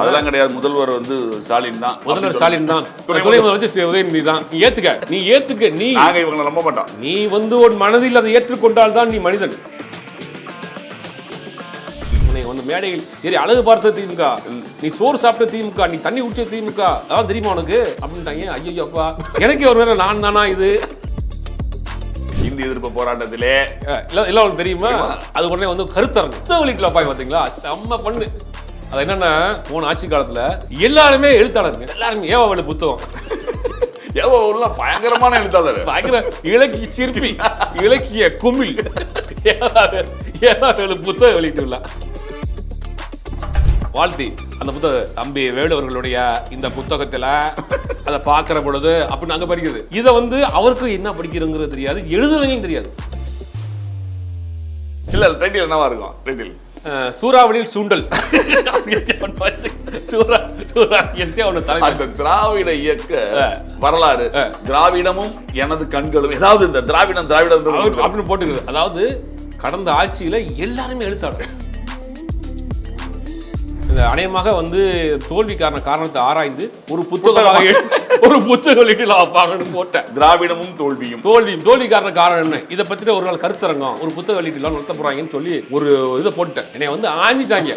அதெல்லாம் கிடையாது. முதல்வர் வந்து ஸ்டாலின் தான். முதல்வர் ஸ்டாலின் தான். துணை முதல்வர் வந்து உதயநிதி தான். நீ ஏத்துக்க. நீ நாங்க இவங்களை நம்ப மாட்டோம். நீ வந்து ஒரு மனதில் அதை ஏற்றுக்கொண்டால் தான் நீ மனிதன். வந்து மேடையில் ஏறி அழகு பார்த்த திமுக, நீ சோறு சாப்பிட்ட திமுக, நீ தண்ணி குடிச்ச திமுக, அதான் தெரியுமா உனக்கு அப்படின்ட்டாங்க. ஐயோ அப்பா, எனக்கே ஒரு நேரம் நான் தானா இது இந்தி எதிர்ப்பு போராட்டத்திலே இல்ல உங்களுக்கு தெரியுமா? அது உடனே வந்து கருத்தரங்கு புத்தக வெளியிட்டு பாய் பாத்தீங்களா, செம்ம பண்ணு. அது என்னன்னா, போன ஆட்சி காலத்துல எல்லாருமே எழுத்தாளருங்க, எல்லாருமே ஏவாவேலு புத்தகம். ஏவாவேலு பயங்கரமான எழுத்தாளர், பயங்கர இலக்கிய சிற்பி, இலக்கிய குமிழ். ஏவாவேலு புத்தகம் வெளியிட்டு வாழ்த்தி அந்த புத்தக தம்பி வேலு அவர்களுடைய இந்த புத்தகத்துல அதை பார்க்கிற பொழுது அப்படின்னு அங்க படிக்கிறது. இதை வந்து அவருக்கு என்ன படிக்கிறங்கிறது தெரியாது, எழுதுறவங்களும் தெரியாது. இல்ல டைட்டில் என்னவா இருக்கும்? டைட்டில் சூறாவளியில் சூண்டல். அந்த திராவிட இயக்க வரலாறு, திராவிடமும் எனது கண்களும், ஏதாவது இந்த திராவிடம் அப்படின்னு போட்டுக்குது. அதாவது கடந்த ஆட்சியில எல்லாருமே எழுத்தாளர். அநேகமாக வந்து தோல்விக்கான காரணத்தை ஆராய்ந்து ஒரு புத்தக வெளியீட்டு போட்டேன். திராவிடமும் தோல்வியும் தோல்விக்கான காரணம் என்ன, இதை பத்தி ஒரு நாள் கருத்தரங்கம் ஒரு புத்தக வெளியீட்டு நடத்த போறாங்கன்னு சொல்லி ஒரு இதை போட்டேன். என்னை வந்து ஆஞ்சிட்டாங்க.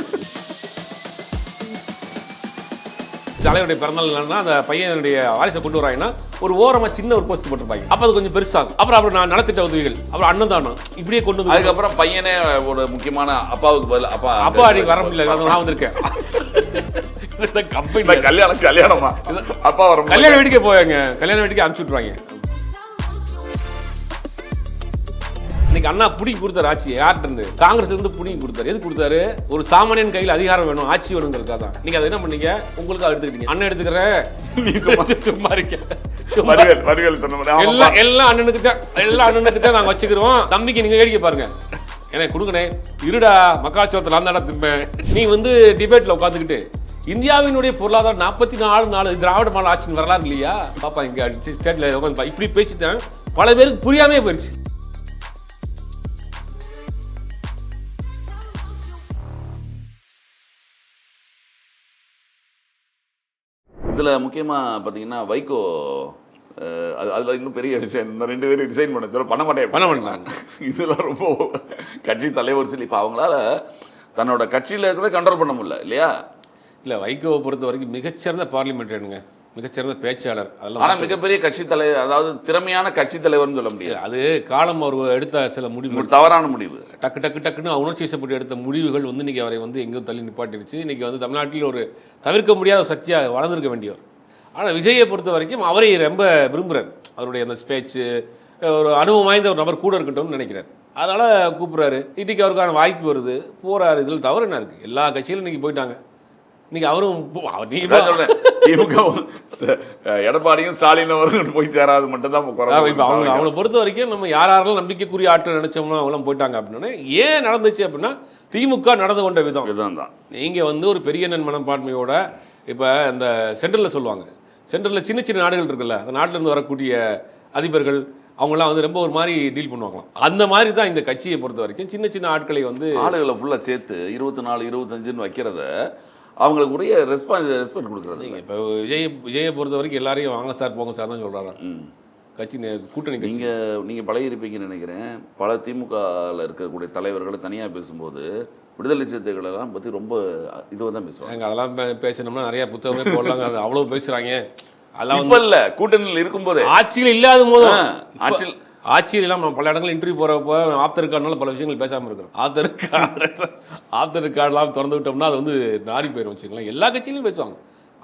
தலைவருடைய பிறந்தநாள் இல்லைன்னா அந்த பையனுடைய வாரிசை கொண்டு வராங்கன்னா ஒரு ஓரமா சின்ன ஒரு போஸ்ட் போட்டுருப்பாங்க. அப்ப அது கொஞ்சம் பெருசாகும். அப்புறம் நான் நலத்திட்ட உதவிகள், அப்புறம் அன்னதானம், இப்படியே கொண்டு வந்து அதுக்கப்புறம் பையனே ஒரு முக்கியமான அப்பாவுக்கு பதில் அப்பா அன்னைக்கு வர முடியல, நான் வந்திருக்கேன். கல்யாணமா அப்பா வர கல்யாண வீட்டுக்கே போவாங்க, கல்யாண வீட்டுக்கு அனுப்பிச்சு விட்டுருவாங்க. இன்னைக்கு அண்ணா புடிங்கி கொடுத்தாரு ஆட்சி. யார்கிட்ட இருந்து? காங்கிரஸ் இருந்து புடிங்கி கொடுத்தாரு. எது கொடுத்தாரு? ஒரு சாமானியன் கையில் அதிகாரம் வேணும், ஆட்சி வேணுங்கிறதுக்காக தான். நீங்க அதை என்ன பண்ணீங்க? உங்களுக்கு எடுத்துக்கிட்டீங்க. அண்ணன் எடுத்துக்கிறேன், சும்மா இருக்க. எல்லாம் அண்ணனுக்கு தான் நாங்க வச்சுக்கிறோம். தம்பிக்கு நீங்க வேடிக்கை பாருங்க, எனக்கு கொடுங்கனே இருடா, மக்காச்சோரத்தில் அந்த இடம் திரும்ப. நீ வந்து டிபேட்ல உட்காந்துக்கிட்டு இந்தியாவினுடைய பொருளாதாரம் 44 திராவிட மாடல் ஆட்சின்னு வரலாறு இல்லையா பாப்பா, இங்க ஸ்டேட்ல உட்காந்து இப்படி பேசிட்டேன். பல பேருக்கு புரியாமே போயிடுச்சு. இதுல முக்கியமா பாத்தீங்கன்னா வைகோ, அதுல இன்னும் பெரிய டிசைன், 2 பேரும் டிசைன் பண்ண மாட்டேன். இதெல்லாம் ரொம்ப கட்சி தலைவர் சொல்லி இப்ப அவங்களால தன்னோட கட்சியில கூட கண்ட்ரோல் பண்ண முடியல இல்லையா? இல்ல, வைகோவை பொறுத்த வரைக்கும் மிகச்சிறந்த பார்லிமெண்டேனுங்க, மிகச்சிறந்த பேச்சாளர். அதெல்லாம் ஆனால் மிகப்பெரிய கட்சி தலைவர், அதாவது திறமையான கட்சி தலைவர்னு சொல்ல முடியாது. அது காலம் அவர் எடுத்த சில முடிவுகள், தவறான முடிவு, டக்குன்னு உணர்ச்சி வசப்பட்டு எடுத்த முடிவுகள் வந்து இன்னைக்கு அவரை வந்து எங்கேயும் தள்ளி நிப்பாட்டிருச்சு. இன்னைக்கு வந்து தமிழ்நாட்டில் ஒரு தவிர்க்க முடியாத சக்தியாக வளர்ந்துருக்க வேண்டியவர். ஆனால் விஜயை பொறுத்த வரைக்கும் அவரை ரொம்ப விரும்புகிறார். அவருடைய அந்த ஸ்பேச்சு, ஒரு அனுபவம் வாய்ந்த ஒரு நபர் கூட இருக்கட்டும்னு நினைக்கிறார். அதனால் கூப்பிட்றாரு. இன்றைக்கி அவருக்கான வாய்ப்பு வருது, போகிறாரு. இதில் தவறு என்ன இருக்குது? எல்லா கட்சியிலும் இன்றைக்கி போயிட்டாங்க. இன்னைக்கு அவரும் திமுக எடப்பாடியும் ஸ்டாலின் அவரும் போய் சேராது மட்டும் தான். இப்போ அவங்கள பொறுத்த வரைக்கும் நம்ம யாரெல்லாம் நம்பிக்கைக்குரிய ஆட்கள் நினைச்சோம்னா அவங்களும் போயிட்டாங்க அப்படின்னா ஏன் நடந்துச்சு அப்படின்னா திமுக நடந்து கொண்ட விதம் தான். நீங்கள் வந்து ஒரு பெரிய மனப்பான்மையோட இப்போ இந்த சென்ட்ரலில் சொல்லுவாங்க, சென்ட்ரலில் சின்ன சின்ன நாடுகள் இருக்குல்ல, அந்த நாட்டிலேருந்து வரக்கூடிய அதிபர்கள் அவங்களாம் வந்து ரொம்ப ஒரு மாதிரி டீல் பண்ணுவாங்களாம். அந்த மாதிரி தான் இந்த கட்சியை பொறுத்த வரைக்கும் சின்ன சின்ன ஆட்களை வந்து ஆளுகளை ஃபுல்லாக சேர்த்து 24, 25 வைக்கிறத அவங்களுக்கு உரிய ரெஸ்பெக்ட் கொடுக்குறது. இப்போ விஜயை பொறுத்த வரைக்கும் எல்லாரையும் வாங்க சார் போங்க சார் தான் சொல்கிறாங்க. கட்சி கூட்டணி நீங்கள் பழகிருப்பீங்கன்னு நினைக்கிறேன். பல திமுகவில் இருக்கக்கூடிய தலைவர்களை தனியாக பேசும்போது விடுதலை சிறுத்தைகளெல்லாம் பற்றி ரொம்ப இதுவாக தான் பேசுவாங்க. அதெல்லாம் பேசணும்னா நிறைய புத்தகமே போடலாங்க, அது அவ்வளோ பேசுகிறாங்க. அதெல்லாம் இப்போ இல்லை, கூட்டணியில் இருக்கும்போது, ஆட்சியில் இல்லாத போதும் ஆட்சியில் இல்லாமல் பல இடங்கள் இன்டர்வியூ போகிறப்போ ஆப்தர் கார்டுனால பல விஷயங்கள் பேசாமல் இருக்கிறோம். ஆப்தர் கார்டெலாம் திறந்து விட்டோம்னா அது வந்து நாரி போயிடும் வச்சுக்கலாம். எல்லா கட்சியிலையும் பேசுவாங்க,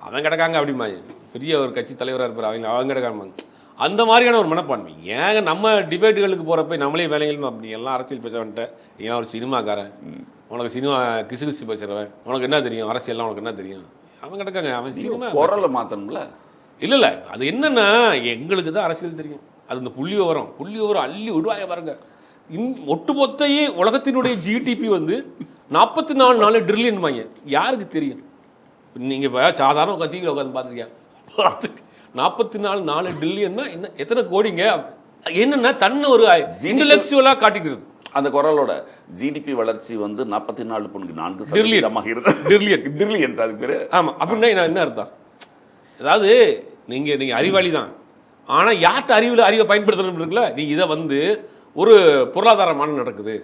அவன் கிடக்காங்க அப்படிமா, பெரிய ஒரு கட்சி தலைவராக இருப்பார், அவங்க கிடக்காம அந்த மாதிரியான ஒரு மனப்பான்மை. ஏங்க நம்ம டிபேட்டுகளுக்கு போகிறப்ப நம்மளே வேலைகள் அப்படி எல்லாம் அரசியல் பேச வந்துட்டேன். ஏன் ஒரு சினிமாக்காரன், உனக்கு சினிமா கிசு பேசுகிறவன், உனக்கு என்ன தெரியும் அரசியல்லாம், உனக்கு என்ன தெரியும், அவன் கிடக்காங்க. அவன் சினிமா குரலை மாற்றணும்ல. இல்லை அது என்னன்னா எங்களுக்கு தான் அரசியல் தெரியும். அது இந்த புள்ளி விவரம் அள்ளி விடுவாங்க பாருங்க. ஒட்டுமொத்தையே உலகத்தினுடைய ஜிடிபி வந்து 44 ட்ரில்லியன் வாங்க. யாருக்கு தெரியும்? நீங்கள் இப்போ சாதாரண டிவியில் உட்காந்து பார்த்துருக்கேன். 44 ட்ரில்லியன்னா என்ன, எத்தனை கோடிங்க? என்னென்னா தன்னை ஒரு இன்டலெக்சுவலாக காட்டிக்கிறது. அந்த குரலோட ஜிடிபி வளர்ச்சி வந்து 44.4% டிரில்லியன் அது பேரு. ஆமாம், அப்படின்னா என்ன அர்த்தம்? அதாவது நீங்கள் அறிவாளி தான், ஆனால் யார்கிட்ட அறிவை பயன்படுத்தணும் இருக்குல்ல. நீங்கள் இதை வந்து ஒரு பொருளாதார மாநாடு நடக்குது,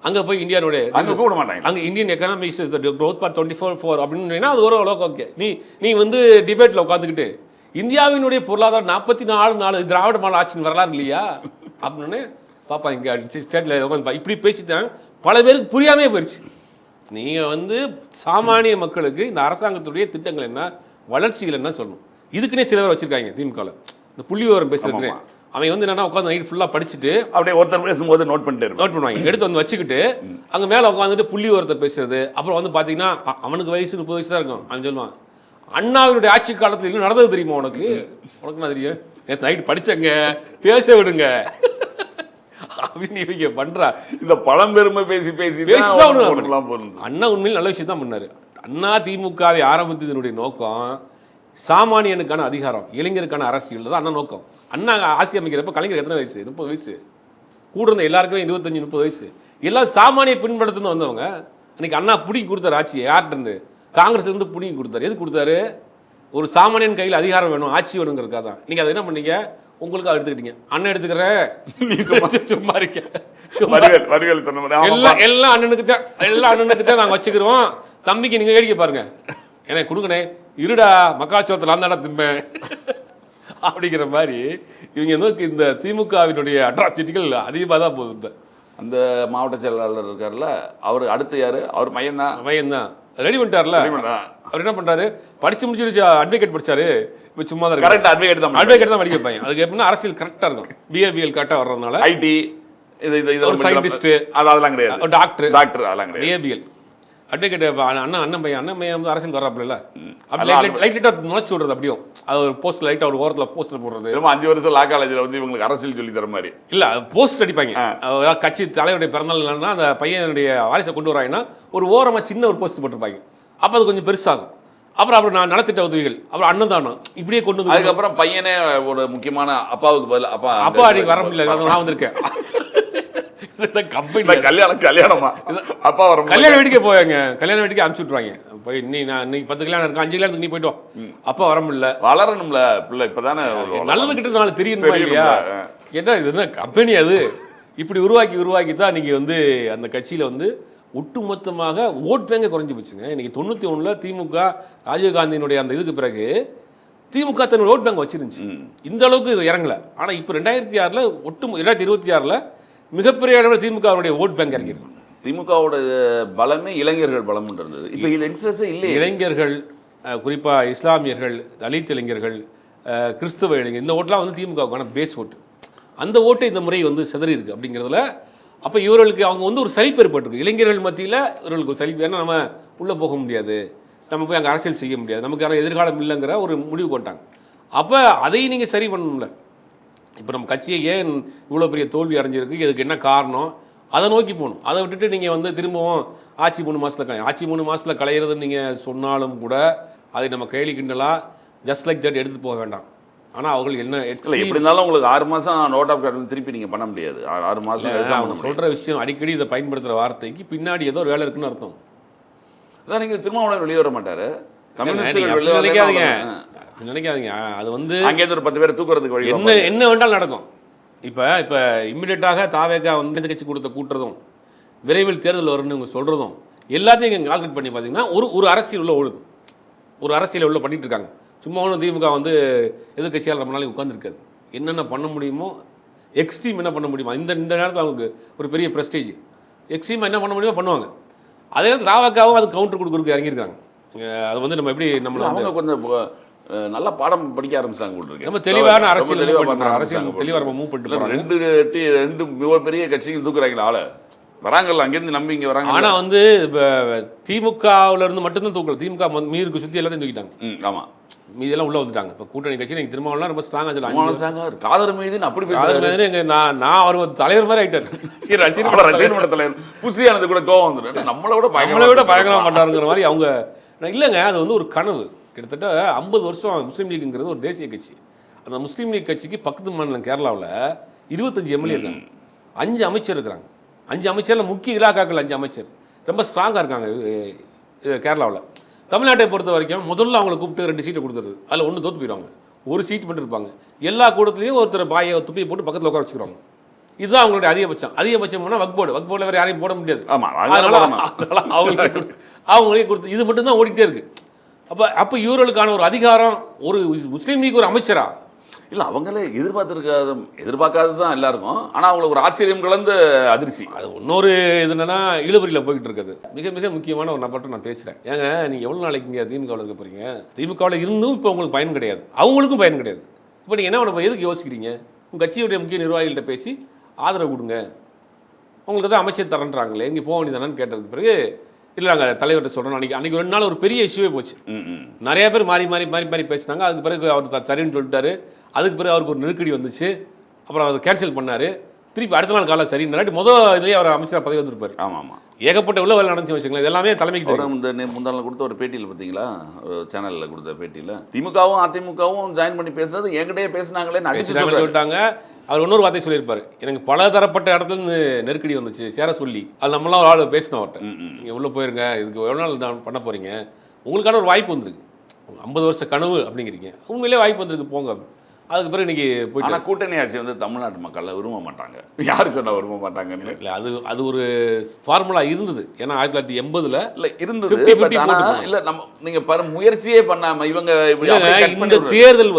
அங்கே போய் இந்தியாவுடைய அங்கே கூப்பிட மாட்டாங்க. அங்கே இந்தியன் எக்கனாமிக்ஸ் க்ரோத் ஃபார் 24 அப்படின்னு அது ஒரு அளவுக்கு ஓகே. நீ வந்து டிபேட்டில் உட்காந்துக்கிட்டு இந்தியாவினுடைய பொருளாதாரம் 44 திராவிட மாடல் ஆட்சின்னு வரலாறு இல்லையா அப்படின்னு பாப்பா இங்கே ஸ்டேட்டில் உட்காந்து இப்படி பேசிட்டாங்க. பல பேருக்கு புரியாமே போயிடுச்சு. நீங்கள் வந்து சாமானிய மக்களுக்கு இந்த அரசாங்கத்துடைய திட்டங்கள் என்ன, வளர்ச்சிகள் என்ன சொல்லணும். இதுக்குன்னே சில பேர் வச்சுருக்காங்க திமுகவில், இந்த புள்ளி விவரம் பேசுறதுக்கு. அவன் வந்து என்னன்னா உட்காந்து நைட் ஃபுல்லாக படிச்சுட்டு அப்படியே ஒருத்தர் பேசும்போது நோட் பண்ணுவாங்க, எடுத்து வந்து வச்சுக்கிட்டு அங்கே மேலே உட்காந்துட்டு புள்ளி விவரத்தை பேசுறது. அப்புறம் வந்து பார்த்தீங்கன்னா அவனுக்கு வயசு 30 வயசு தான் இருக்கும். அவன் சொல்லுவான், அண்ணாவினுடைய ஆட்சி காலத்தில் இன்னும் நடந்தது தெரியுமா உனக்கு நான் தெரியும், நேற்று நைட் படித்தங்க, பேச விடுங்க அப்படின்னு இவங்க பண்றா. இந்த பழம்பெருமை பேசி அண்ணா உண்மையில் நல்ல விஷயம் தான் பண்ணாரு. அண்ணா திமுகவை ஆரம்பித்ததனுடைய நோக்கம் சாமானியனுக்கான அதிகாரம், இளைஞருக்கான அரசியல் தான் அண்ணா நோக்கம். அண்ணா ஆட்சி அமைக்கிறப்ப கலைஞர் எத்தனை வயசு? 30 வயசு. கூட இருந்த எல்லாருக்குமே 25-30 வயசு. எல்லாம் சாமானிய பின்படுத்துன்னு வந்தவங்க. அன்னைக்கு அண்ணா பிடிங்கி கொடுத்தாரு ஆட்சியை. யார்கிட்ட இருந்து? காங்கிரஸ்ல இருந்து பிடிங்கி கொடுத்தாரு. எது கொடுத்தாரு? ஒரு சாமானியன் கையில் அதிகாரம் வேணும், ஆட்சி வேணுங்கிறதுக்காக தான். நீங்க அதை என்ன பண்ணீங்க? உங்களுக்கு எடுத்துக்கிட்டீங்க. அண்ணன் எடுத்துக்கிறேன், நீ சும்மா இருக்க. எல்லாம் அண்ணனுக்கு தான், எல்லாம் அண்ணனுக்கு தான் நாங்கள் வச்சுக்கிறோம். தம்பிக்கு நீங்க வேடிக்கை பாருங்க, எனக்கு கொடுங்கண்ணே, இருடா மக்காச்சோத்தில் அந்த இடம் திம்பேன் அப்படிங்கிற மாதிரி இவங்க நோக்கி இந்த திமுகவினுடைய அட்ராசிட்டிகள் அதிகமாக தான் போகுது. அந்த மாவட்ட செயலாளர் இருக்கார்ல, அவர் அடுத்து யாரு? அவர் மையம்தான் ரெடி பண்ணிட்டார்ல. அவர் என்ன பண்றாரு? படிச்சு முடிச்சு அட்வொகேட் படிச்சாரு, இப்போ சும்மா தான் கரெக்ட். அட்வொகேட் தான் படிக்க வைப்பாங்க. அதுக்கு எப்படின்னா அரசியல் கரெக்டாக இருக்கும், பிஏபிஎல் கரெக்டாக வர்றதுனால. ஐடி ஒரு சயின்டிஸ்ட் அதெல்லாம் கிடையாது, டாக்டர் அதெல்லாம் கிடையாது. பிஏபிஎல் அட்வொகேட் அண்ணன் பையன் வந்து அரசியல் வர்றாப்புல, லைட் லைட்டாக நுழைச்சி விடுறது. அப்படியும் அது ஒரு போஸ்ட் லைட்டாக ஒரு ஓரத்தில் போஸ்டர் போடுறது. 5 வருஷம் லா காலேஜில் வந்து இவங்களுக்கு அரசியல் சொல்லி தர மாதிரி இல்லை, போஸ்ட் அடிப்பாங்க. கட்சி தலைவருடைய பிறந்தநாள் இல்லைன்னா அந்த பையனுடைய வாரிசை கொண்டு வராங்கன்னா ஒரு ஓரமாக சின்ன ஒரு போஸ்ட் போட்டிருப்பாங்க. அப்போ அது கொஞ்சம் பெருசாகும். அப்புறம் நான் நலத்திட்ட உதவிகள், அப்புறம் அண்ணன் தானோ இப்படியே கொண்டு வந்து அதுக்கப்புறம் பையனே ஒரு முக்கியமான அப்பாவுக்கு பதில் அப்பா அன்னைக்கு வர முடியல, நான் வந்திருக்கேன். கல்யாணமா அப்பா வர கல்யாண வீட்டுக்கே போவாங்க, கல்யாண வீட்டுக்கு அனுப்பிச்சு விட்டுருவாங்க. போய் நீ 10 கல்யாணம் இருக்கு, 5 கல்யாணத்துக்கு நீ போயிட்டு வா. அப்பா வர முடியல, வளரணும்ல பிள்ளை, இப்பதானே நல்லது கிட்ட நாள் தெரியும் இல்லையா? என்ன இது என்ன கம்பெனி அது? இப்படி உருவாக்கி தான் நீங்க வந்து அந்த கட்சியில வந்து ஒட்டுமொத்தமாக ஓட் பேங்க குறைஞ்சி போச்சுங்க. இன்னைக்கு 91 திமுக ராஜீவ்காந்தியினுடைய அந்த இதுக்கு பிறகு திமுக தன்னுடைய ஓட் பேங்க் வச்சிருந்துச்சு, இந்த அளவுக்கு இறங்கல. ஆனா இப்போ 2006 2026 மிகப்பெரிய அளவில் திமுகவுடைய ஓட் பேங்க் இறங்கிருக்கு. திமுகவோட பலமே இளைஞர்கள் பலம் இருந்தது. இப்போ யங்ஸ்டர்ஸே இல்லை. இளைஞர்கள், குறிப்பாக இஸ்லாமியர்கள், தலித் இளைஞர்கள், கிறிஸ்தவ இளைஞர், இந்த ஓட்டெலாம் வந்து திமுகவுக்கான பேஸ் ஓட்டு. அந்த ஓட்டு இந்த முறை வந்து சிதறி இருக்கு அப்படிங்கிறதுல அப்போ இவர்களுக்கு அவங்க வந்து ஒரு சலிப்பு ஏற்பட்டிருக்கு. இளைஞர்கள் மத்தியில் இவர்களுக்கு ஒரு சலிப்பு. ஏன்னா நம்ம உள்ளே போக முடியாது, நம்ம போய் அங்கே அரசியல் செய்ய முடியாது, நமக்கு யாரும் எதிர்காலம் இல்லைங்கிற ஒரு முடிவு கொண்டாங்க. அப்போ அதையும் நீங்கள் சரி பண்ணணும்ல. இப்போ நம்ம கட்சியை ஏன் இவ்வளோ பெரிய தோல்வி அடைஞ்சிருக்கு, இதுக்கு என்ன காரணம், அதை நோக்கி போகணும். அதை விட்டுட்டு நீங்கள் வந்து திரும்பவும் ஆட்சி 3 மாதத்தில் கலையிறதுன்னு நீங்கள் சொன்னாலும் கூட அதை நம்ம கேலி கிண்டலாக ஜஸ்ட் லைக் தட் எடுத்து போக வேண்டாம். ஆனால் அவர்கள் என்ன எப்படி இருந்தாலும் உங்களுக்கு 6 மாதம் நோட் ஆஃப் கார்டு திருப்பி நீங்கள் பண்ண முடியாது. 6 மாதம் சொல்கிற விஷயம் அடிக்கடி இதை பயன்படுத்துகிற வார்த்தைக்கு பின்னாடி ஏதோ ஒரு வேலை இருக்குன்னு அர்த்தம். அதான் நீங்கள் திருமாவளவன் வெளியே வர மாட்டார், நினைக்காதீங்க. அது வந்து அங்கேருந்து ஒரு 10 பேர் தூக்குறதுக்கு வழி என்ன வேண்டாலும் நடக்கும். இப்போ இம்மிடியட்டாக தாவேகா வந்து இந்த கட்சி கொடுத்த கூட்டுறதும் விரைவில் தேர்தல் வரும்னு இவங்க சொல்கிறதும் எல்லாத்தையும் இங்கே கால்குலேட் பண்ணி பார்த்தீங்கன்னா ஒரு அரசியல் உள்ள ஓடுது, ஒரு அரசியல் உள்ள பண்ணிட்டு இருக்காங்க. சும்மா ஒன்றும் திமுக வந்து எதிர்கட்சியால் ரொம்ப நாளைக்கு உட்காந்துருக்காது. என்னென்ன பண்ண முடியுமோ, எக்ஸ்ட்ரீம் என்ன பண்ண முடியுமோ, இந்த நேரத்தில் அவங்களுக்கு ஒரு பெரிய ப்ரெஸ்டேஜ், எக்ஸ்ட்ரீம் என்ன பண்ண முடியுமோ பண்ணுவாங்க. அதே நேரத்தில் தாவேகாவும் அது கவுண்டர் கொடுக்குறதுக்கு இறங்கியிருக்காங்க. அது வந்து நம்ம எப்படி நம்மள கொஞ்சம் நல்லா பாடம் படிக்க ஆரம்பிச்சாங்க. நம்ம தெளிவான அரசியல் தெளிவாக நம்ம மூவ் பண்ணிட்டு ரெண்டு மிகப்பெரிய கட்சிகள் தூக்குறாங்களா ஆளை வராங்கல்ல, அங்கேருந்து நம்பி இங்கே வராங்க. ஆனால் வந்து திமுகவில் இருந்து மட்டும்தான் தூக்கல, திமுக மீருக்கு சுற்றி எல்லாத்தையும் தூக்கிட்டாங்க. ஆமாம், மீதெல்லாம் உள்ள வந்துட்டாங்க. இப்போ கூட்டணி கட்சி நீங்கள் திருமாவளவன் ரொம்ப ஸ்ட்ராங்காக சொல்லுவாங்க. காதர் மீது அப்படி பேசுறாரு. எங்க நான் அவர் தலைவர் மாதிரி ஆயிட்டார், ரசிகர் தலைவர். புசியானது கூட கோவம் வந்துடும், நம்மளை விட பயங்கரமாக பண்ணாருங்கிற மாதிரி அவங்க. இல்லைங்க, அது வந்து ஒரு கனவு. கிட்டத்தட்ட 50 வருஷம் முஸ்லீம் லீக்குங்கிறது ஒரு தேசிய கட்சி. அந்த முஸ்லீம் லீக் கட்சிக்கு பக்கத்து மாநிலம் கேரளாவில் 25 எம்எல்ஏ இருக்காங்க, 5 அமைச்சர் இருக்கிறாங்க. 5 அமைச்சரில் முக்கிய இலாக்காக்கள் 5 அமைச்சர் ரொம்ப ஸ்ட்ராங்காக இருக்காங்க கேரளாவில். தமிழ்நாட்டை பொறுத்த வரைக்கும் முதல்ல அவங்களை கூப்பிட்டு 2 சீட்டை கொடுத்துருது, அதில் ஒன்று தோற்று போயிடுவாங்க, ஒரு சீட் மட்டும் இருப்பாங்க. எல்லா கூட்டத்துலேயும் ஒருத்தர் பாயை துப்பியை போட்டு பக்கத்தில் உட்கார வச்சுக்கிறாங்க. இதுதான் அவங்களுடைய அதிகபட்சம் போனால் வக்போர்டில் வேறு யாரையும் போட முடியாது. அதனால அவங்களே கொடுத்து இது மட்டும்தான் ஓடிக்கிட்டே இருக்கு. அப்போ இவர்களுக்கான ஒரு அதிகாரம் ஒரு முஸ்லீம் லீக் ஒரு அமைச்சரா இல்லை, அவங்களே எதிர்பார்க்காதது தான் எல்லாருக்கும். ஆனால் அவங்களுக்கு ஒரு ஆச்சரியம் கலந்த அதிர்ச்சி. அது இன்னொரு இது என்னன்னா இழுபறியில் போய்கிட்டு இருக்குது. மிக மிக முக்கியமான ஒரு நபர்கிட்ட நான் பேசுகிறேன். ஏங்க நீங்கள் எவ்வளோ நாளைக்கு இங்கே திமுகவில் இருக்க போகிறீங்க? திமுகவில் இருந்தும் இப்போ உங்களுக்கு பயன் கிடையாது, அவங்களுக்கும் பயன் கிடையாது. இப்போ நீங்கள் என்ன பண்ண எதுக்கு யோசிக்கிறீங்க? உங்கள் கட்சியுடைய முக்கிய நிர்வாகிகள்கிட்ட பேசி ஆதரவு கொடுங்க, உங்களுக்கு தான் அமைச்சர் தரன்றாங்களே, இங்கே போக வேண்டியதானு கேட்டதுக்கு பிறகு இல்லை நாங்கள் தலைவர்கிட்ட சொல்கிறோம். அன்றைக்கி 2 நாள் ஒரு பெரிய இஷ்யூவே போச்சு. நிறைய பேர் மாறி மாறி மாறி மாறி பேசினாங்க. அதுக்கு பிறகு அவர் சரின்னு சொல்லிட்டாரு. அதுக்கு பிறகு அவருக்கு ஒரு நெருக்கடி வந்துச்சு. அப்புறம் அவர் கேன்சல் பண்ணார். திருப்பி அடுத்த நாள் காலை சரின்னு இதுலேயே அவர் அமைச்சராக பதவி வந்திருப்பார். ஆமாம், ஏகப்பட்ட உள்ள வேலை நடந்துச்சு வச்சுக்கலாம். இது எல்லாமே தலைமைக்கு தெரியும். இந்த முந்தாள் கொடுத்த ஒரு பேட்டியில் பார்த்தீங்களா, ஒரு சேனலில் கொடுத்த பேட்டியில் திமுகவும் அதிமுகவும் ஜாயின் பண்ணி பேசுறது என்கிட்டயே பேசினாங்களே சொல்லிட்டாங்க. அவர் இன்னொரு வார்த்தை சொல்லியிருப்பார், எனக்கு பல தரப்பட்ட இடத்துல நெருக்கடி வந்துச்சு சேர சொல்லி. அது நம்மளாம் ஒரு ஆள் பேசினோம் அவர்கிட்ட. நீங்கள் உள்ளே போயிருங்க, இதுக்கு எவ்வளோ நாள் தான் பண்ண போகிறீங்க, உங்களுக்கான ஒரு வாய்ப்பு வந்துருக்கு, 50 வருஷ கனவு அப்படிங்கிறீங்க, உண்மையிலே வாய்ப்பு வந்திருக்கு, போங்க. அதுக்கு பிறகு இன்னைக்கு போயிட்டு. ஆனால் கூட்டணி ஆட்சி தமிழ்நாட்டு மக்கள் விரும்ப மாட்டாங்க. யார் சொன்னால் விரும்ப மாட்டாங்கன்னு இல்லை, அது ஒரு ஃபார்முலா இருந்தது. ஏன்னா 1980 இல்லை இருந்தது. இல்லை நம்ம நீங்கள் முயற்சியே பண்ணாமல் இவங்க இந்த தேர்தல்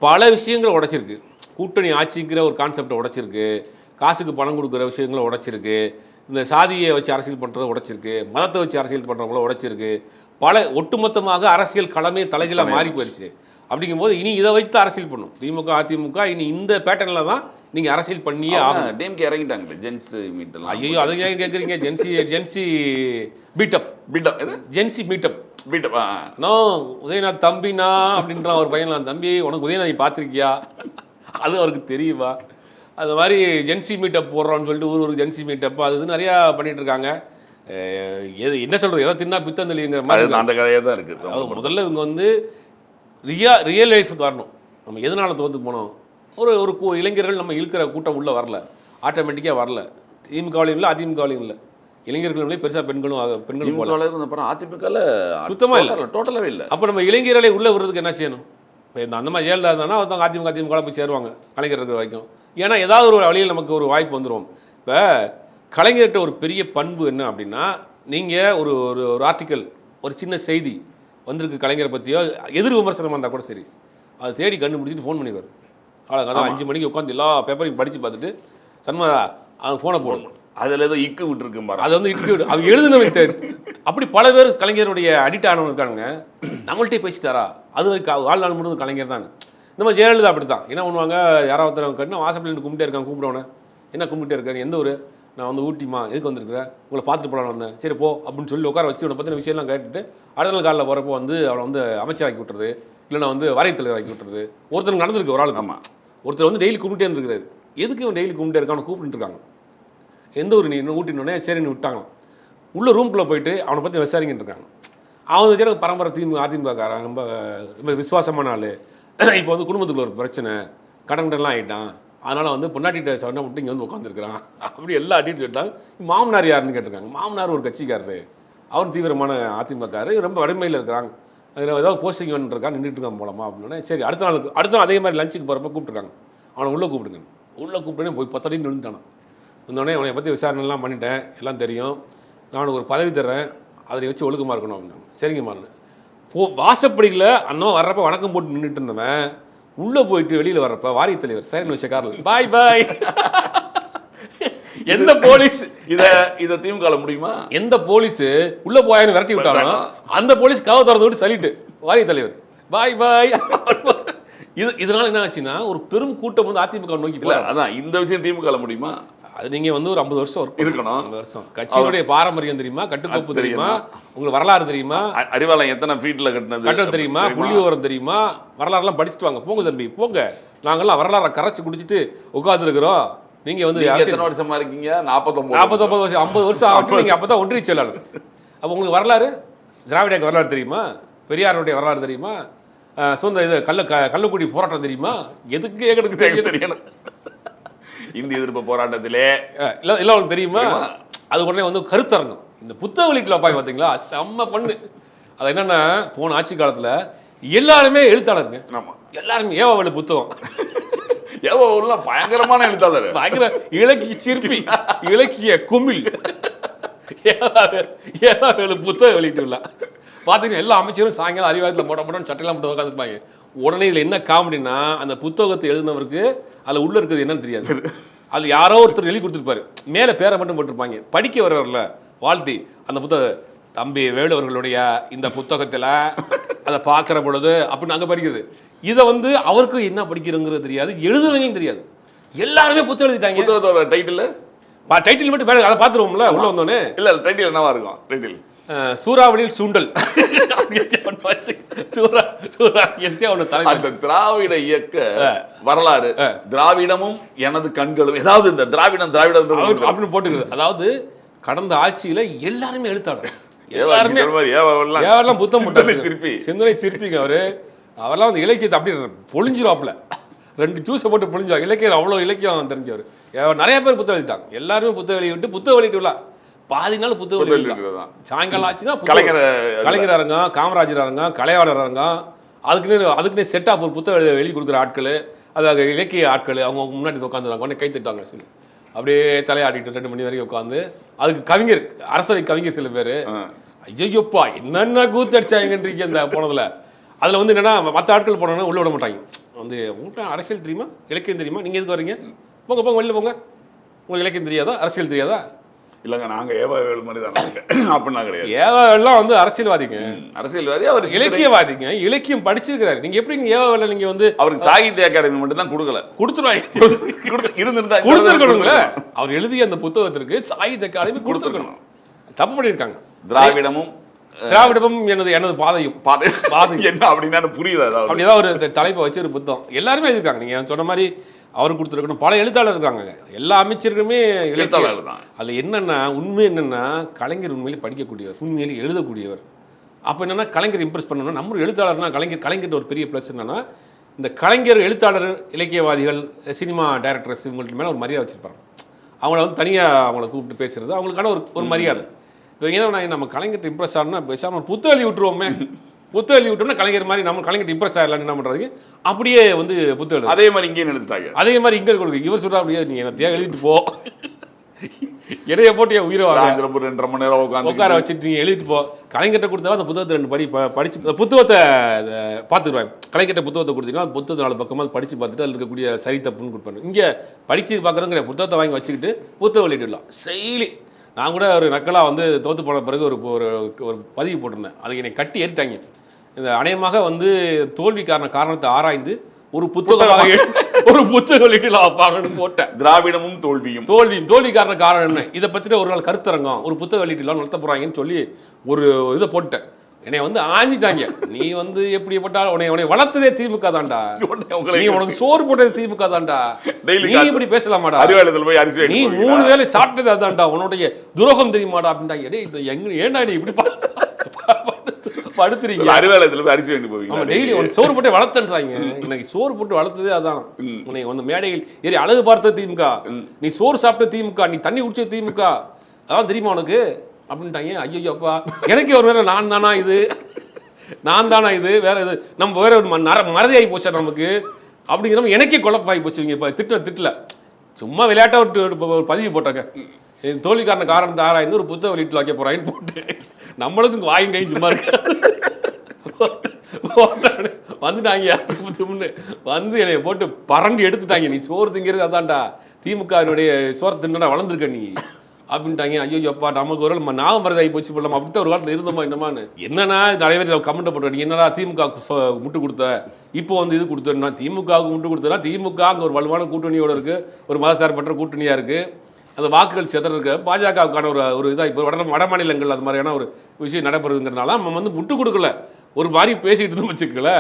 பல விஷயங்களை உடைச்சிருக்கு. கூட்டணி ஆட்சிங்கிற ஒரு கான்செப்டை உடைச்சிருக்கு, காசுக்கு பணம் கொடுக்குற விஷயங்களை உடைச்சிருக்கு, இந்த சாதியை வச்சு அரசியல் பண்ணுறதை உடைச்சிருக்கு, மதத்தை வச்சு அரசியல் பண்ணுறவங்கள உடைச்சிருக்கு. ஒட்டுமொத்தமாக அரசியல் களமே தலைகளாக மாறி போயிடுச்சு. அப்படிங்கும்போது இனி இதை வைத்து அரசியல் பண்ணும் திமுக அதிமுக. இனி இந்த பேட்டர்னில் தான் நீங்கள் அரசியல் பண்ணியே ஆகும். டிஎம்கே இறங்கிட்டாங்களே ஜென்ஸ் மீட்டெல்லாம். ஐயோ, அதை ஏன் கேட்குறீங்க? ஜென்சி பீட்டப் ஜென்சி மீட்டப் நோ உதயநாத் தம்பினா அப்படின்ற ஒரு பையன், தம்பி உனக்கு உதயநாத் நீ பார்த்துருக்கியா, அது அவருக்கு தெரியுமா? அது மாதிரி ஜென்சி மீட்டப் போடுறோன்னு சொல்லிட்டு ஊருக்கு ஜென்சி மீட்டப் அது இது நிறையா பண்ணிட்டு இருக்காங்க. என்ன சொல்கிறது, எதை தின்னா பித்தந்தளிங்கிற மாதிரி அந்த கதையாக தான் இருக்குது. அது முதல்ல இவங்க ரியல் லைஃபுக்கு வரணும். நம்ம எதனால தோற்று போனோம்? ஒரு இளைஞர்கள் நம்ம இழுக்கிற கூட்டம் உள்ளே வரல, ஆட்டோமேட்டிக்காக வரல. திமுகவிலையும் இல்லை அதிமுகவிலையும் இல்லை, இளைஞர்களும் இல்லை, பெருசாக பெண்களும் அதிமுகவில் சுத்தமாக இல்லை, டோட்டலாகவே இல்லை. அப்போ நம்ம இளைஞர்களை உள்ளே விடுறதுக்கு என்ன செய்யணும்? இப்போ அந்த மாதிரி ஜெயலலிதா இருந்தாங்கன்னா ஒருத்தவங்க அதிமுக போய் சேருவாங்க கலைஞர் இருக்கிற வரைக்கும். ஏன்னா ஏதாவது ஒரு வழியில் நமக்கு ஒரு வாய்ப்பு வந்துடும். இப்போ கலைஞர்கிட்ட ஒரு பெரிய பண்பு என்ன அப்படின்னா, நீங்கள் ஒரு ஆர்டிக்கல், ஒரு சின்ன செய்தி வந்திருக்கு கலைஞரை பற்றியோ, எதிர் விமர்சனமாக இருந்தால் கூட சரி, அதை தேடி கண்டுபிடிச்சிட்டு ஃபோன் பண்ணிடுவார். அதான் 5 மணிக்கு உட்காந்து எல்லா பேப்பரையும் படித்து பார்த்துட்டு சண்முகா அவங்க ஃபோனை போடணும், அதில் ஏதோ இக்கு விட்டுருக்கு பாரு, அதை இக்கு விட்டு அவங்க எழுதுனவங்க. அப்படி பல பேர் கலைஞருடைய அடிக்ட் ஆனவங்க இருக்காங்க. நம்மள்கிட்ட பேசிட்டாரா, அது வரைக்கும் வாழ்நாள் முழுவதும் கலைஞர் தான். இந்த மாதிரி ஜெயலலிதா அப்படி தான். என்ன பண்ணுவாங்க, யாராவது ஒருத்தர் கட்டினா வாசப்பள்ளி கும்பிட்டே இருக்காங்க, கூப்பிடுவானே என்ன கும்பிட்டே இருக்காரு, எந்த ஊர், நான் ஊட்டிமா, எதுக்கு வந்திருக்கிறேன், உங்களை பார்த்துட்டு போகலான்னு வந்தேன், சரி போ அப்படின்னு சொல்லி உட்கார வச்சு உன்னை பற்றின விஷயம்லாம் கேட்டுட்டு அடுத்த நாள் காலையில் போகிறப்போ அவளை அமைச்சராக்கி விட்டுறது, இல்லைனா வாரியத் தலைவராக்கி விட்டுறது. ஒருத்தருக்கு நடந்திருக்கு ஒரு ஆளுக்கு. ஆமாம், ஒருத்தர் டெய்லி கும்பிட்டே இருந்துருக்காரு. எதுக்கு இவன் டெய்லி கும்பிட்டே இருக்கான், கூப்பிட்டு இருக்காங்க. எந்த ஊர் நீ இன்னும் ஊட்டினோடனே சரின்னு விட்டாங்களாம். உள்ள ரூம்குள்ளே போயிட்டு அவனை பற்றி விசாரிக்கிட்டு இருக்காங்க. அவன் வச்சு பரம்பரை அதிமுகக்காரன், ரொம்ப ரொம்ப விசுவாசமான ஆள். இப்போ குடும்பத்துக்குள்ள ஒரு பிரச்சனை, கடன்லாம் ஆகிட்டான், அதனால் பொன்னாட்டிகிட்ட சொன்ன விட்டு இங்கே உட்காந்துருக்கிறான் அப்படி எல்லா அட்டிட்டு கேட்டாங்க. மாமனார் யாருன்னு கேட்டிருக்காங்க. மாமனார் ஒரு கட்சிக்காரரு, அவர் தீவிரமான அதிமுகக்காரரு, ரொம்ப வறுமையில் இருக்கிறாங்க, அதில் ஏதாவது போஸ்டிங் வந்துருக்கான், நின்றுட்டு இருக்கான் போலமா அப்படின்னா சரி அடுத்த நாள் அதே மாதிரி லஞ்சுக்கு போகிறப்ப கூப்பிட்டுருக்காங்க. அவனை உள்ளே கூப்பிடுங்க. உள்ளே கூப்பிட்டோன்னே போய் 10 அடி நின்றுட்டானான். இருந்தோடனே அவனை பற்றி விசாரணைலாம் பண்ணிட்டேன், எல்லாம் தெரியும், நான் ஒரு பதவி தர்றேன், அதை வச்சு ஒழுக்கமாக இருக்கணும் அப்படின்னாங்க. சரிங்க மாறினேன். வாசப்படியில் அண்ணா வர்றப்ப வணக்கம் போட்டு நின்றுட்டு இருந்தவன் உள்ளே போயிட்டு வெளியில் வர்றப்ப வாரியத் தலைவர் சரின்னு வச்ச காரில் பாய் பாய். எந்த போலீஸ் இதை திமுக முடியுமா? எந்த போலீஸ் உள்ளே போயான்னு விரட்டி விட்டாலும் அந்த போலீஸ் கதவை திறந்து விட்டு சொல்லிட்டு வாரியத் தலைவர் பாய் பாய். இதனால என்ன ஆச்சுன்னா ஒரு பெரும் கூட்டம் அதிமுக நோக்கிட்டு. அதான் இந்த விஷயம் திமுக முடியுமா? அது நீங்கள் ஒரு 50 வருஷம் இருக்கணும். 50 வருஷம் கட்சியினுடைய பாரம்பரியம் தெரியுமா, கட்டுக்கோப்பு தெரியுமா, உங்களுக்கு வரலாறு தெரியுமா, அறிவாலயம் எத்தனை ஃபீட்டில் கட்டணம் தெரியுமா, புள்ளி விவரம் தெரியுமா, வரலாறுலாம் படிச்சுட்டு வாங்க. போங்க தம்பி போங்க, நாங்கள்லாம் வரலாறை கரைச்சி குடிச்சிட்டு உட்காந்துருக்கிறோம். நீங்கள் எத்தனை வருஷமா இருக்கீங்க? 49 வருஷம், 50 வருஷம் ஆகும். நீங்கள் அப்போ தான் ஒன்றிய செயலாளர். அப்போ உங்களுக்கு வரலாறு, திராவிடக்கு வரலாறு தெரியுமா, பெரியாருடைய வரலாறு தெரியுமா, சொந்த இது கள்ளக்குடி போராட்டம் தெரியுமா, எதுக்கு எங்களுக்கு தெரியணும். இந்திய எதிர்ப்பு போராட்டத்திலே இல்லை உங்களுக்கு தெரியுமா, அது உடனே வந்து கருத்தரங்கம். இந்த புத்தக வெளியீட்டில் வைப்பாங்க பார்த்தீங்களா, செம்ம பண்ணு. அது என்னன்னா, போன ஆட்சி காலத்தில் எல்லாருமே எழுத்தாளருங்க. ஆமாம், எல்லாருமே ஏவாவேலு புத்தகம். ஏவாவேலுலாம் பயங்கரமான எழுத்தாளர், பயங்கர இலக்கிய சிற்பி, இலக்கிய குமிழ். ஏவாவேலு புத்தகம் வெளியிட்டுள்ள பார்த்தீங்கன்னா எல்லா அமைச்சரும் சாயங்காலம் அறிவாயத்தில் போட்டோன்னு சட்டையெல்லாம் போட்டு உட்காந்துருப்பாங்க. உடனே இதில் என்ன காமெடினா, அந்த புத்தகத்தை எழுதினவருக்கு அதில் உள்ள இருக்கிறது என்னன்னு தெரியாது. அது யாரோ ஒருத்தர் எழுதி கொடுத்துருப்பாரு, மேலே பேரை மட்டும் போட்டிருப்பாங்க. படிக்க வர்றவர்ல வாழ்த்தி அந்த புத்தகம், தம்பி வேலு அவர்களுடைய இந்த புத்தகத்தில் அதை பார்க்குற பொழுது அப்படின்னு அங்கே படிக்கிறது. இதை வந்து அவருக்கு என்ன படிக்கிறோங்கிறது தெரியாது, எழுதுறவங்களும் தெரியாது. எல்லாருமே புத்தகம் எழுதிட்டாங்க. புத்தகத்தோட டைட்டில் மட்டும் வேலை அதை பார்த்துருவோம்ல உள்ள வந்தோடனே. இல்லை, டைட்டில் என்னவா இருக்கும்? டைட்டில் சூறாவளியில் சூண்டல். அந்த திராவிட இயக்க வரலாறு, திராவிடமும் எனது கண்களும், ஏதாவது இந்த திராவிடம் அப்படின்னு போட்டுருக்குது. அதாவது கடந்த ஆட்சியில எல்லாருமே எழுத்தாளர், எல்லாருமே ஏவெல்லாம் புத்தம் போட்டு சிந்தனை சிற்பிங்க. அவரெல்லாம் வந்து இலக்கியத்தை அப்படி பொழிஞ்சிருவாப்புல, 2 ஜூஸை போட்டு பொழிஞ்சுவா. இலக்கியம் அவ்வளோ இலக்கியம் தெரிஞ்சவர். நிறைய பேர் புத்தகம் எழுதிட்டாங்க. எல்லாருமே புத்தகம் வெளியிட்டு புத்தகம் வெளியிட்டுல பாதி நாள் புத்தகம் வெளியிட்டு சாயங்காலம் ஆச்சுன்னா கலைஞர் அரங்கம், காமராஜர் அரங்கம், கலையாளர் அரங்கம், அதுக்குன்னே செட்டாக ஒரு புத்தகம் எழுதி கொடுக்குற ஆட்கள், அது இலக்கிய ஆட்கள் அவங்க முன்னாடி உட்காந்துருவாங்க. உடனே கை தட்டாங்க, சரி அப்படியே தலையாடிட்டு 2 மணி வரைக்கும் உட்காந்து. அதுக்கு கவிஞர், அரசவை கவிஞர் சில பேர், ஐயோப்பா என்னென்ன கூத்தடிச்சாங்கன்றீங்க இந்த போனதில். அதில் வந்து என்னென்னா, மற்ற ஆட்கள் போனோன்னா உள்ளே விட மாட்டாங்க. வந்து உங்கள்கிட்ட அரசியல் தெரியுமா, இலக்கியம் தெரியுமா, நீங்கள் எதுக்கு வரீங்க, போங்க வெளியில் போங்க, உங்களுக்கு இலக்கியம் தெரியாதா, அரசியல் தெரியாதா? இல்லைங்க, நாங்கள் ஏவாவேலு மாதிரி தான் அப்படின்னா கிடையாது. ஏவாவேலுலாம் வந்து அரசியல்வாதிங்க, அரசியல்வாதி, அவர் இலக்கியவாதிங்க, இலக்கியம் படிச்சிருக்கிறாரு. நீங்கள் எப்படிங்க ஏவாவேலு நீங்கள் வந்து அவருக்கு சாகித்ய அகாடமி மட்டும் தான் கொடுக்கல, கொடுத்துருவாங்க, கொடுத்துருக்கணுங்களே. அவர் எழுதிய அந்த புத்தகத்திற்கு சாகித்ய அகாடமி கொடுத்துருக்கணும். தப்பு பண்ணியிருக்காங்க. திராவிடமும் எனது பாதையும் என்ன அப்படின்னா புரியுது. அப்படி ஏதாவது ஒரு தலைப்பை வச்சு ஒரு புத்தகம் எல்லாருமே எழுதிருக்காங்க. நீங்கள் சொன்ன மாதிரி அவர் கொடுத்துருக்கணும். பல எழுத்தாளர் இருக்காங்க, எல்லா அமைச்சருக்குமே எழுத்தாளர் தான். அதில் என்னென்னா, உண்மை என்னென்னா, கலைஞர் உண்மையிலே படிக்கக்கூடியவர், உண்மையிலே எழுதக்கூடியவர். அப்போ என்னென்னா, கலைஞர் இம்ப்ரெஸ் பண்ணணும்னா நம்ம எழுத்தாளர்னா கலைஞர்கிட்ட ஒரு பெரிய ப்ளஸ் என்னென்னா, இந்த கலைஞர், எழுத்தாளர், இலக்கியவாதிகள், சினிமா டைரக்டர்ஸ் இவங்கள்ட்ட மேலே ஒரு மரியாதை வச்சுருப்பாங்க. அவங்கள வந்து தனியாக அவங்கள கூப்பிட்டு பேசுகிறது அவங்களுக்கான ஒரு மரியாதை. இப்போ ஏன்னா நம்ம கலைஞர்கிட்ட இம்ப்ரெஸ் ஆகணும்னா பேசாமல் புத்தகம் எழுதி விட்டுருவோமே, புத்தகம் எழுதி விட்டோம்னா கலைஞர் மாதிரி நம்ம கலைஞர் இம்ப்ரெஸ் ஆகலான்னு என்ன பண்ணுறது, அப்படியே வந்து புத்தகம் அதே மாதிரி இங்கே எழுதிட்டாங்க. அதே மாதிரி இங்கே கொடுக்கு. இவர் சொல்கிறா அப்படியே நீ என்ன எழுதிட்டு போ, இடையை போட்டு என் உயிரை வாங்க, 2.5 மணி நேரம் உட்கார வச்சுட்டு நீங்கள் எழுதிட்டு போ. கலைஞர்கிட்ட கொடுத்தா அந்த புத்தகத்தை 2 படித்து அந்த புத்தகத்தை பார்த்துக்குறாங்க. கலைஞர்கிட்ட புத்தகத்தை கொடுத்தீங்கன்னா அந்த புத்தகத்தை 4 பக்கமாக படித்து பார்த்துட்டு அதில் இருக்கக்கூடிய சரி தப்புன்னு கொடுப்பாங்க. இங்கே படித்து பார்க்குறது கிடையாது, புத்தகத்தை வாங்கி வச்சுக்கிட்டு புத்தகம் வெளியிடலாம் செயலி. நான் கூட ஒரு நக்கலாக வந்து தோற்று போன பிறகு ஒரு பதிவு போட்டிருந்தேன். அதுக்கு என்னை கட்டி ஏறிட்டாங்க. இந்த அநேகமாக வந்து தோல்விக்கான காரணத்தை ஆராய்ந்து ஒரு புத்தகம் வெளியிட்டு வைப்பாங்கன்னு போட்டேன். திராவிடமும் தோல்விக்கான காரணம் என்ன, இதை பற்றின ஒரு நாள் கருத்தரங்கம் ஒரு புத்தகம் வெளியிட்டுலாம் நடத்த போகிறாங்கன்னு சொல்லி ஒரு இதை போட்டேன். என்னை வந்து ஆஞ்சிட்டாங்க. நீ வந்து எப்படிப்பட்டாலும் உன்னை வளர்த்ததே திமுக தான்டா, நீ உனக்கு சோறு போட்டது திமுக தான்டா, நீ இப்படி பேசலாமாடா, நீ 3 வேளை சாப்பிட்டது அதான்டா, உன்னுடைய துரோகம் தெரியுமாடா அப்படின்ட்டாங்க. ஏன்டா நீ இப்படி படுத்துறீங்க, அறிவாலயத்தில் போய் அரிசி வேண்டி போவீங்க, டெய்லி உனக்கு சோறு போட்டு வளர்த்துன்றாங்க. எனக்கு சோறு போட்டு வளர்த்ததே அதான். உன்னை வந்து மேடையில் ஏறி அழகு பார்த்தது திமுக, நீ சோறு சாப்பிட்ட திமுக, நீ தண்ணி குடிச்சது திமுக, அதான் தெரியுமா உனக்கு அப்படின்ட்டாங்க. ஐயோ அப்பா, எனக்கு ஒரு வேற நான் தானா இது வேற இது நம்ம வேற ஒரு மறதி ஆகி போச்சா நமக்கு அப்படிங்கிறவங்க எனக்கே குழப்பாகி போச்சு. இவங்க இப்போ திட்டல சும்மா விளையாட்டாக ஒரு பதிவு போட்டாங்க. தோல்விக்கான காரணத்தை ஆராய்ந்து ஒரு புத்தகம் வெளியிட்டு வைக்க போறாங்கன்னு போட்டு நம்மளுக்கு வாயும் கை சும்மா இருக்கு வந்துட்டாங்க. வந்து என்னை போட்டு பரண்டி எடுத்துட்டாங்க. நீ சோறு திங்கிறது அதான்டா, திமுகவினுடைய சோறு தின்னா வளர்ந்துருக்க நீ அப்படின்ட்டாங்க. ஐயோ அப்பா, நமக்கு ஒரு நாம மருதாகி போச்சு போடலாம் அப்படித்தான் ஒரு காலத்தில் இருந்தோமா என்னமான்னு. என்னன்னா தலைவர் கமெண்ட் போட்டு என்னடா திமுக முட்டு கொடுத்த, இப்போ வந்து இது கொடுத்தா திமுகவுக்கு முட்டு கொடுத்தா, திமுக அங்கே ஒரு வலுவான கூட்டணியோடு இருக்குது, ஒரு மதசார்பற்ற கூட்டணியாக இருக்குது, அந்த வாக்குகள் செதறருக்கு பாஜகவுக்கான ஒரு இதாக இப்போ வட மாநிலங்கள் அது மாதிரியான ஒரு விஷயம் நடைபெறுதுங்கிறனால நம்ம வந்து முட்டு கொடுக்கல, ஒரு மாதிரி பேசிக்கிட்டு இருந்தோம் வச்சுக்கல.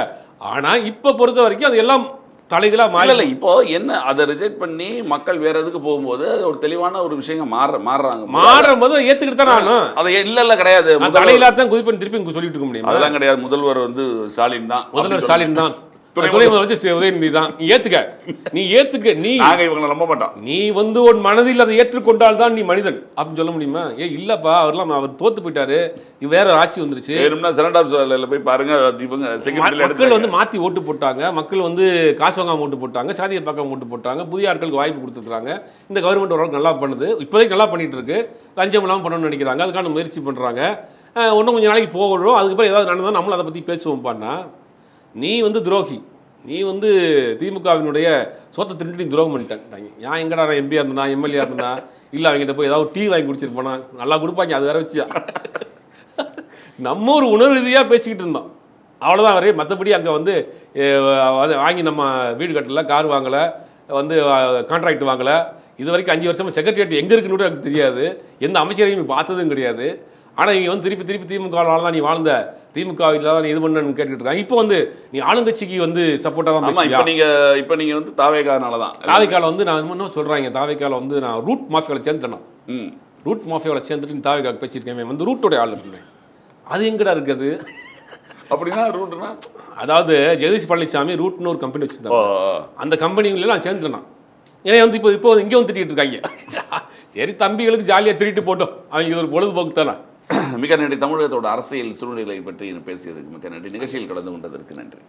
ஆனால் இப்போ பொறுத்த வரைக்கும் அது எல்லாம் தலைகளாக மாறல. இப்போ என்ன அதை ரிஜெக்ட் பண்ணி மக்கள் வேற எதுக்கு போகும்போது அது ஒரு தெளிவான ஒரு விஷயம் மாறுறாங்க. மாறும்போது ஏற்றுக்கிட்டு தான் நானும் அதை இல்லை கிடையாது, தலையில தான் குதிப்பன் திருப்பி சொல்லிட்டு இருக்க முடியும். அதெல்லாம் கிடையாது. முதல்வர் வந்து ஸ்டாலின் தான், முதல்வர் ஸ்டாலின் தான் துணை முதலமைச்சர் உதயநிதி தான். நீ ஏத்துக்க நாங்க இவங்களை நம்ப மாட்டோம். நீ வந்து உன் மனதில் அதை ஏற்றுக்கொண்டால் தான் நீ மனிதன் அப்படின்னு சொல்ல முடியுமா? இல்லப்பா அவர் தோத்து போயிட்டாரு, வேற ஒரு ஆட்சி வந்துருச்சு. போய் பாருங்க, மக்கள் வந்து மாத்தி ஓட்டு போட்டாங்க, மக்கள் வந்து காசு வாங்காம ஓட்டு போட்டாங்க, சாதியை பார்க்காம ஓட்டு போட்டாங்க, புதிய ஆட்களுக்கு வாய்ப்பு கொடுத்துருக்காங்க. இந்த கவர்மெண்ட் ஓரளவுக்கு நல்லா பண்ணுது, இப்போதைக்கு நல்லா பண்ணிட்டு இருக்கு. லஞ்சம் இல்லாமல் பண்ணணும்னு நினைக்கிறாங்க, அதுக்கான முயற்சி பண்றாங்க. இன்னும் கொஞ்சம் நாளைக்கு போகிறோம், அதுக்கப்புறம் ஏதாவது நடந்தால் நம்மளும் அதை பற்றி பேசுவோம்ப்பான்னா, நீ வந்து துரோகி, நீ வந்து திமுகவினுடைய சொத்தை திருட்டு நீ துரோகம் பண்ணிட்டேன். நான் எங்கடா நான் எம்பியாக இருந்தேனா, எம்எல்ஏ இருந்தேனா, இல்லை அவங்ககிட்ட போய் ஏதாவது டீ வாங்கி குடிச்சிட்டு போனா நல்லா கொடுப்பாங்க, அது வேற வச்சியா. நம்ம ஒரு உணர்வு ரீதியாக பேசிக்கிட்டு இருந்தோம், அவ்வளோதான் வரையும். மற்றபடி அங்கே வந்து வாங்கி நம்ம வீடு கட்டலை, கார் வாங்கலை, வந்து கான்ட்ராக்ட் வாங்கலை. இது வரைக்கும் 5 வருஷமாக செக்ரட்டரியேட் எங்கே இருக்குன்னு கூட எனக்கு தெரியாது, எந்த அமைச்சரையும் பார்த்ததும் கிடையாது. ஆனால் இங்கே வந்து திருப்பி திமுகவால் தான் நீ வாழ்ந்த, திமுகவில் தான் நீ இது பண்ணு கேட்டுக்கிட்டு இருக்காங்க. இப்போ வந்து நீ ஆளுங்கட்சிக்கு வந்து சப்போர்ட்டாக தான் பேசுறியா? இப்போ நீங்கள் வந்து தாவேக்கானால தான். தாவேக்கால வந்து நான் இன்னும் சொல்கிறாங்க, தாவேக்கால வந்து நான் ரூட் மாஃபியாவில் சேர்ந்துட்டேன். ரூட் மாஃபியாவில் சேர்ந்துட்டு நீ தாவேக்காக்கு பேசியிருக்கேன், வந்து ரூட்டோடைய ஆள் அப்படின்னேன். அது எங்கடா இருக்குது அப்படின்னா? ரூட்னா அதாவது ஜெகதீஷ் பழனிசாமி ரூட்னு ஒரு கம்பெனி வச்சுருந்தாங்க, அந்த கம்பெனிங்களெல்லாம் நான் சேர்ந்துட்டேன். ஏன்னா வந்து இப்போ இங்கே வந்து திட்டிகிட்டு இருக்காங்க. சரி, தம்பிகளுக்கு ஜாலியாக திருட்டு போட்டோம், அவங்க இது ஒரு பொழுதுபோக்கு தானே. மிக நன்றி. தமிழகத்தோட அரசியல் சூழ்நிலை பற்றி பேசியதுக்கு மிக நன்றி. நிகழ்ச்சியில் கலந்து கொண்டதற்கு நன்றி.